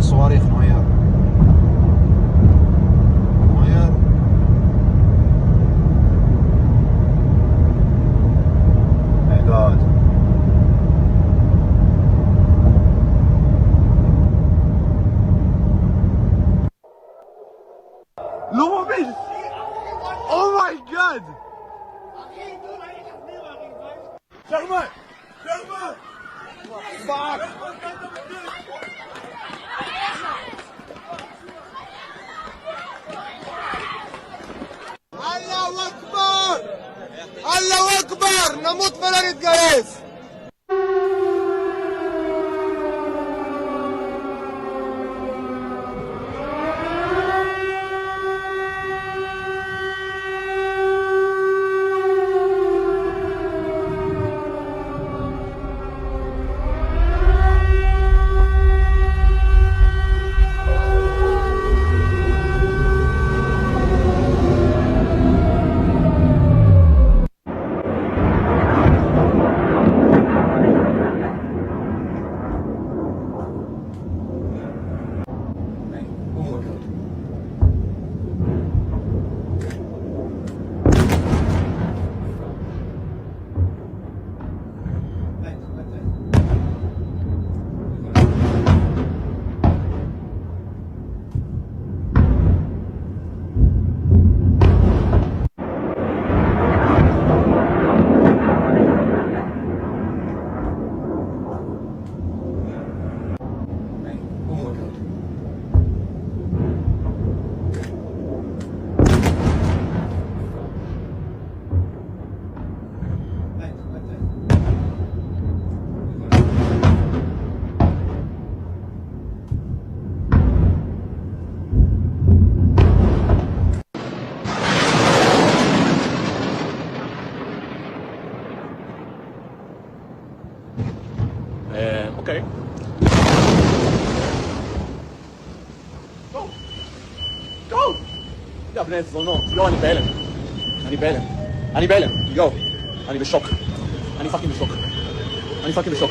صواريخ نوير نوير اعداد لوموبيل او ماي جاد شرمان شرمان الله اكبر الله اكبر نموت ولا نتجوز. Okay. Go! Go! يا بنات الظلمات، يو أنا بهلم. أنا بهلم. أنا بهلم. يو. أنا بالشوك. أنا fucking بالشوك. أنا fucking بالشوك.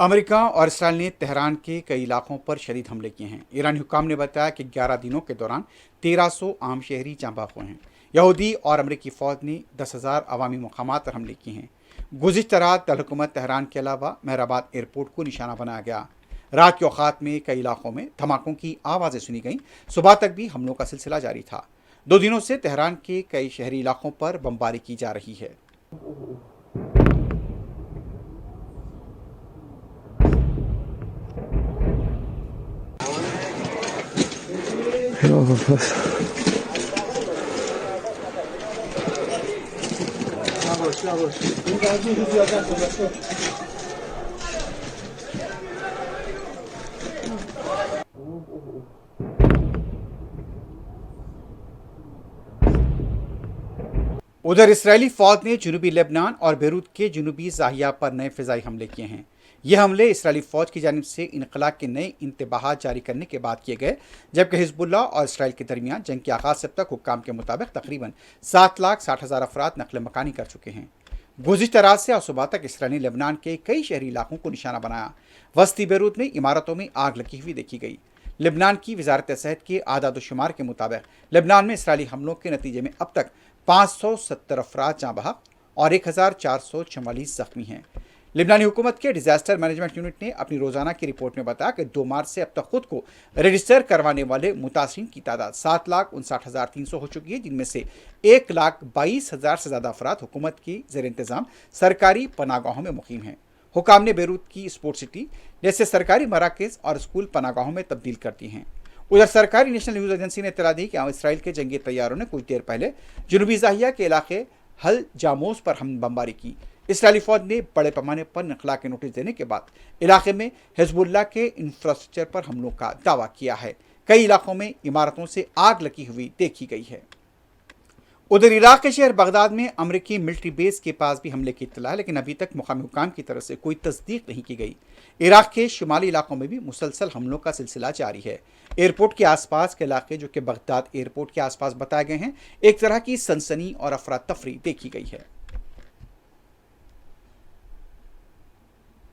امریکہ اور اسرائیل نے تہران کے کئی علاقوں پر شدید حملے کیے ہیں۔ ایرانی حکام نے بتایا کہ 11 دنوں کے دوران 1300 عام شہری جاں بحق ہوئے ہیں۔ یہودی اور امریکی فوج نے 10,000 عوامی مقامات پر حملے کیے ہیں۔ گزشتہ رات دارالحکومت تہران کے علاوہ مہرآباد ایئرپورٹ کو نشانہ بنایا گیا۔ رات کے اوقات میں کئی علاقوں میں دھماکوں کی آوازیں سنی گئیں۔ صبح تک بھی حملوں کا سلسلہ جاری تھا۔ 2 دنوں سے تہران کے کئی شہری علاقوں پر بمباری کی جا رہی ہے۔ ادھر اسرائیلی فوج نے جنوبی لبنان اور بیروت کے جنوبی ضاحیہ پر نئے فضائی حملے کیے ہیں۔ یہ حملے اسرائیلی فوج کی جانب سے انخلا کے نئے انتباہات جاری کرنے کے بعد کیے گئے، جبکہ حزب اللہ اور اسرائیل کے درمیان جنگ کے آغاز سے اب تک حکام کے مطابق تقریباً 7,60,000 افراد نقل مکانی کر چکے ہیں۔ گزشتہ رات سے آج صبح تک اسرائیل نے لبنان کے کئی شہری علاقوں کو نشانہ بنایا۔ وسطی بیروت میں عمارتوں میں آگ لگی ہوئی دیکھی گئی۔ لبنان کی وزارت صحت کے اعداد و شمار کے مطابق لبنان میں اسرائیلی حملوں کے نتیجے میں اب تک 570 افراد جاں بحق اور 1,444 زخمی ہیں۔ لبنانی حکومت کے ڈیزاسٹر مینجمنٹ یونٹ نے اپنی روزانہ کی رپورٹ میں بتایا کہ 2 مارچ سے اب تک خود کو رجسٹر کروانے والے متاثرین کی تعداد 7,59,300 ہو چکی ہے، جن میں سے 1,22,000 سے زیادہ افراد حکومت کی زیر انتظام سرکاری پناہ گاہوں میں مقیم ہیں۔ حکام نے بیروت کی اسپورٹ سٹی جیسے سرکاری مراکز اور اسکول پناہ گاہوں میں تبدیل کر دی ہیں۔ ادھر سرکاری نیشنل نیوز ایجنسی نے اطلاع دی کہ اسرائیل کے جنگی طیاروں نے کچھ دیر پہلے جنوبی ضاحیہ کے علاقے حل جاموس پر بمباری کی۔ اسرائیلی فوج نے بڑے پیمانے پر انخلا کے نوٹس دینے کے بعد علاقے میں حزب اللہ کے انفراسٹرکچر پر حملوں کا دعویٰ کیا ہے۔ کئی علاقوں میں عمارتوں سے آگ لگی ہوئی دیکھی گئی ہے۔ ادھر عراق کے شہر بغداد میں امریکی ملٹری بیس کے پاس بھی حملے کی اطلاع ہے، لیکن ابھی تک مقامی حکام کی طرف سے کوئی تصدیق نہیں کی گئی۔ عراق کے شمالی علاقوں میں بھی مسلسل حملوں کا سلسلہ جاری ہے۔ ایئرپورٹ کے آس پاس کے علاقے جو کہ بغداد ایئرپورٹ کے آس پاس بتائے گئے ہیں، ایک طرح کی سنسنی اور افراتفری دیکھی گئی ہے۔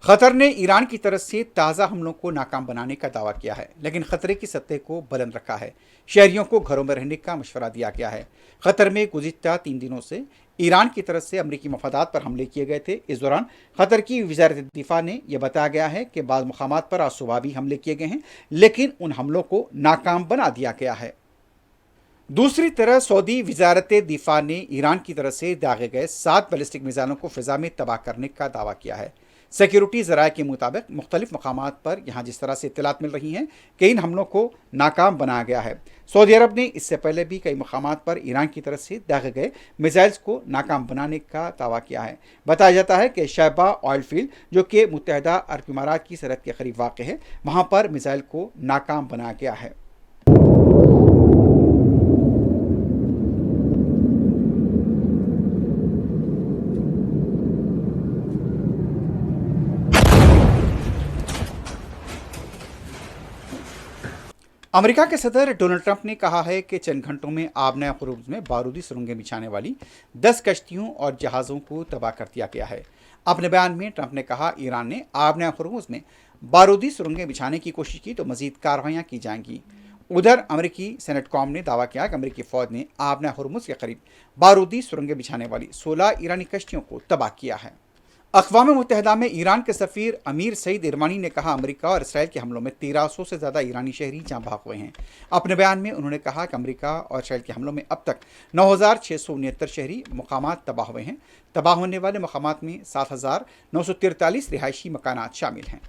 قطر نے ایران کی طرف سے تازہ حملوں کو ناکام بنانے کا دعویٰ کیا ہے، لیکن خطرے کی سطح کو بلند رکھا ہے۔ شہریوں کو گھروں میں رہنے کا مشورہ دیا گیا ہے۔ قطر میں گزشتہ 3 دنوں سے ایران کی طرف سے امریکی مفادات پر حملے کیے گئے تھے۔ اس دوران قطر کی وزارت دفاع نے یہ بتایا گیا ہے کہ بعض مقامات پر آج صبح بھی حملے کیے گئے ہیں، لیکن ان حملوں کو ناکام بنا دیا گیا ہے۔ دوسری طرف سعودی وزارت دفاع نے ایران کی طرف سے داغے گئے 7 بیلسٹک میزائلوں کو فضا میں تباہ کرنے کا دعویٰ کیا ہے۔ سیکیورٹی ذرائع کے مطابق مختلف مقامات پر یہاں جس طرح سے اطلاعات مل رہی ہیں کہ ان حملوں کو ناکام بنایا گیا ہے۔ سعودی عرب نے اس سے پہلے بھی کئی مقامات پر ایران کی طرف سے داغے گئے میزائلز کو ناکام بنانے کا دعویٰ کیا ہے۔ بتایا جاتا ہے کہ شیبہ آئل فیلڈ جو کہ متحدہ عرب امارات کی سرحد کے قریب واقع ہے، وہاں پر میزائل کو ناکام بنایا گیا ہے۔ امریکہ کے صدر ڈونلڈ ٹرمپ نے کہا ہے کہ چند گھنٹوں میں آبنائے خروز میں بارودی سرنگیں بچھانے والی 10 کشتیوں اور جہازوں کو تباہ کر دیا گیا ہے۔ اپنے بیان میں ٹرمپ نے کہا ایران نے آبنائے خروز میں بارودی سرنگیں بچھانے کی کوشش کی تو مزید کارروائیاں کی جائیں گی۔ ادھر امریکی سینٹ کام نے دعویٰ کیا کہ امریکی فوج نے آبنائے خرمز کے قریب بارودی سرنگیں بچھانے والی 16 ایرانی کشتیوں کو تباہ کیا ہے۔ اقوام متحدہ میں ایران کے سفیر امیر سعید ارمانی نے کہا امریکہ اور اسرائیل کے حملوں میں 1300 سے زیادہ ایرانی شہری جاں بحق ہوئے ہیں۔ اپنے بیان میں انہوں نے کہا کہ امریکہ اور اسرائیل کے حملوں میں اب تک 9,669 شہری مقامات تباہ ہوئے ہیں۔ تباہ ہونے والے مقامات میں 7,943 رہائشی مکانات شامل ہیں۔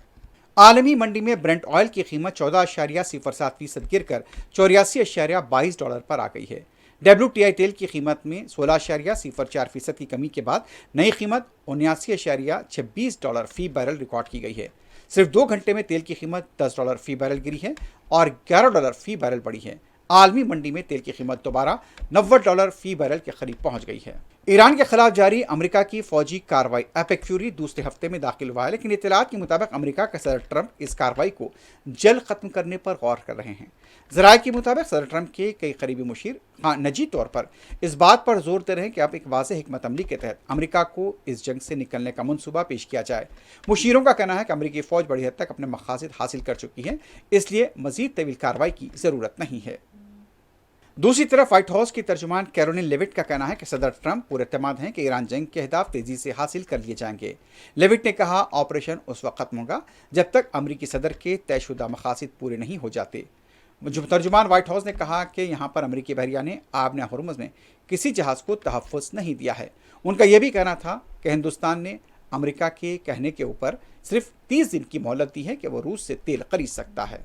عالمی منڈی میں برنٹ آئل کی قیمت 14.07% گر کر $84.22 پر آ گئی ہے۔ WTI تیل کی قیمت میں 16.04% کی کمی کے بعد نئی قیمت $79.26 فی بیرل ریکارڈ کی گئی ہے۔ صرف 2 گھنٹے میں تیل کی قیمت $10 فی بیرل گری ہے اور $11 فی بیرل بڑھی ہے۔ عالمی منڈی میں تیل کی قیمت دوبارہ $90 فی بیرل کے قریب پہنچ گئی ہے۔ ایران کے خلاف جاری امریکہ کی فوجی کارروائی ایپک فیوری دوسرے ہفتے میں داخل ہوا ہے، لیکن اطلاعات کے مطابق امریکہ کا صدر ٹرمپ اس کارروائی کو جلد ختم کرنے پر غور کر رہے ہیں۔ ذرائع کے مطابق صدر ٹرمپ کے کئی قریبی مشیر نجی طور پر اس بات پر زور دے رہے ہیں کہ اب ایک واضح حکمت عملی کے تحت امریکہ کو اس جنگ سے نکلنے کا منصوبہ پیش کیا جائے۔ مشیروں کا کہنا ہے کہ امریکی فوج بڑی حد تک اپنے مقاصد حاصل کر چکی ہے، اس لیے مزید طویل کارروائی کی ضرورت نہیں ہے۔ دوسری طرف وائٹ ہاؤس کی ترجمان کیرولین لیوٹ کا کہنا ہے کہ صدر ٹرمپ پورے اعتماد ہیں کہ ایران جنگ کے اہداف تیزی سے حاصل کر لیے جائیں گے۔ لیوٹ نے کہا، آپریشن اس وقت ختم ہوگا جب تک امریکی صدر کے طے شدہ مقاصد پورے نہیں ہو جاتے۔ ترجمان وائٹ ہاؤس نے کہا کہ یہاں پر امریکی بحریہ نے آبِ ہرمز میں کسی جہاز کو تحفظ نہیں دیا ہے۔ ان کا یہ بھی کہنا تھا کہ ہندوستان نے امریکہ کے کہنے کے اوپر صرف 30 دن کی مہلت دی ہے کہ وہ روس سے تیل خرید سکتا ہے۔